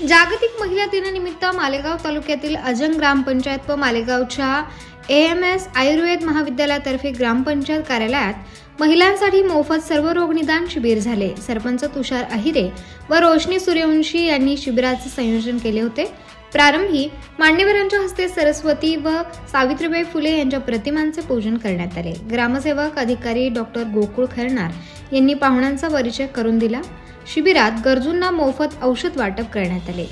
जागतिक महिला दिनानिमित्त मालेगाव तालुक्यातील अजंग ग्रामपंचायत व मालेगावच्या AMS आयुर्वेद महाविद्यालयातर्फे ग्रामपंचायत कार्यालयात महिलांसाठी मोफत सर्व रोग निदान शिबिर झाले। सरपंच तुषार अहिरे व रोशनी सूर्यवंशी यांनी शिबिराचे संयोजन केले होते। प्रारंभी मान्यवरांच्या हस्ते सरस्वती व सावित्रीबाई फुले यांच्या प्रतिमांचे पूजन करण्यात आले। ग्रामसेवक अधिकारी डॉक्टर गोकुळ खैरनार यांनी पाहुण्यांचा परिचय करून दिला। शिबिरात गरजूंना मोफत औषध वाटप करण्यात आले।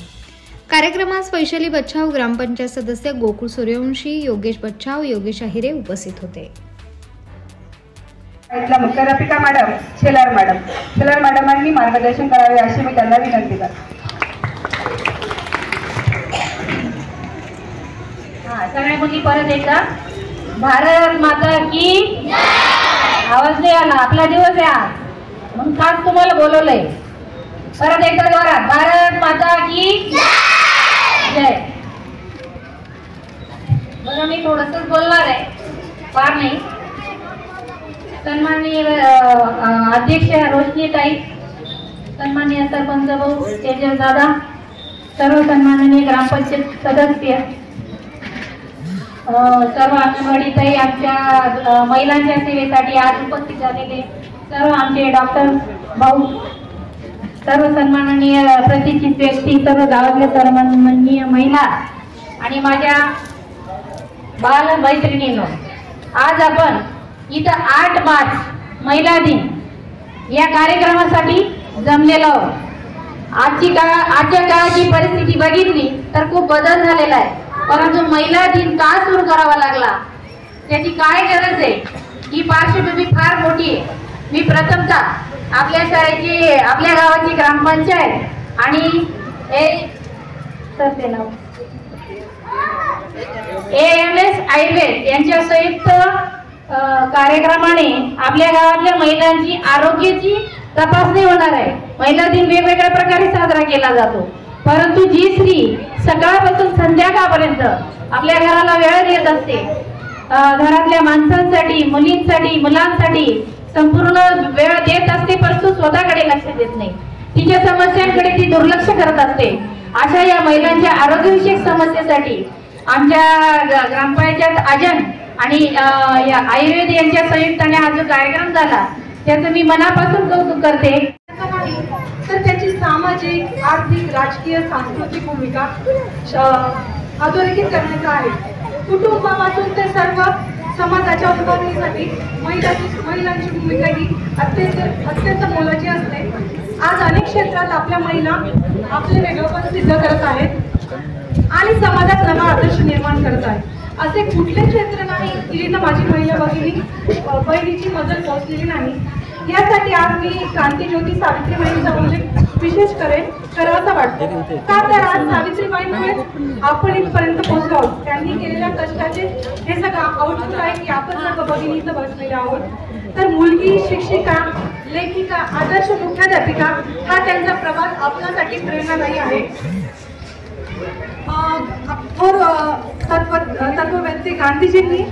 कार्यक्रमास वैशाली बच्छाव, ग्रामपंचायत सदस्य गोकुळ सूर्यवंशी, योगेश बच्छाव, योगेश अहिरे उपस्थित होते। मुख्याध्यापिका मॅडम शेलार मॅडमांनी मार्गदर्शन करावे अशी मी त्यांना विनंती करते। सगळ्या मुली परत एकदा भारत माता की आवाज नाही आला, आपला दिवस आहे म्हणून खास तुम्हाला बोलवलंय। परत एकदा जोरात भारत माता की जय। बघा मी थोडंसंच बोलणार आहे, फार नाही। सन्माननीय अध्यक्ष रोशनी ताई, सन्माननीय सरपंच भाऊ तेजस दादा, सर्व सन्माननीय ग्रामपंचायत सदस्य, सर्व अंगणवाडी ताई, आमच्या महिलांच्या सेवेसाठी आज उपस्थित झालेले सर्व आमचे डॉक्टर भाऊ, सर्व सन्माननीय प्रतिष्ठित व्यक्ती, सर्व गावातल्या सन्माननीय महिला आणि माझ्या बाल मैत्रिणींनो, आज आपण इथं 8 मार्च महिला दिन या कार्यक्रमासाठी जमलेलो आहोत। आजच्या काळाची परिस्थिती बघितली तर खूप बदल झालेला आहे, परंतु महिला दिन का सुरू करावा लागला त्याची काय गरज आहे ही पार्श्वभूमी फार मोठी आहे। मी प्रथमतः आपल्या शाळेची, आपल्या गावाची ग्रामपंचायत आणि AMS आयुर्वेद यांच्या संयुक्त कार्यक्रमाने आपल्या गावातल्या महिलांची आरोग्याची तपासणी होणार आहे। महिला दिन वेगवेगळ्या प्रकारे साजरा केला जातो, परंतु जी स्त्री सकाळपासून संध्याकाळपर्यंत आपल्या घराला वेळ देत असते, घरातल्या माणसांसाठी, मुलींसाठी, मुलांसाठी संपूर्ण वेळ देत असते, परंतु स्वतःकडे लक्ष देत नाही, तिच्या समस्यांकडे ती दुर्लक्ष करत असते। अशा या महिलांच्या आरोग्यविषयक समस्येसाठी आमच्या ग्रामपंचायत अजंग आणि आयुर्वेद यांच्या संयुक्ताने हा जो कार्यक्रम झाला त्याचं मी मनापासून कौतुक करते। तर त्याची सामाजिक, आर्थिक, राजकीय, सांस्कृतिक भूमिका अधोरेखित करण्याचा आहे। कुटुंबापासून ते सर्व समाजाच्या उभारणीसाठी महिलांची भूमिका ही अत्यंत मोलाची असते। आज अनेक क्षेत्रात आपल्या महिला आपले वेगळेपण सिद्ध करत आहेत आणि समाजात नवा आदर्श निर्माण करत आहेत। असे कुठले क्षेत्र नाही की जिथं माझी महिला बहिणीची मदत पोहोचलेली नाही। यासाठी आज मी क्रांतीज्योती सावित्रीबाईंचा उल्लेख विशेष करावासा वाटतो, का तर आज सावित्रीबाईंमुळे आपण इथपर्यंत पोहोचलो आहोत। त्यांनी केलेल्या कष्टाचे हे सगळं आउटपुट आहे की आपण सर्व भगिनीचं बसलेले आहोत। तर मुलगी, शिक्षिका, लेखिका, आदर्श मुख्याध्यापिका हा त्यांचा प्रवास आपल्यासाठी प्रेरणादायी आहे। थोर तत्ववेत्ते गांधीजींनी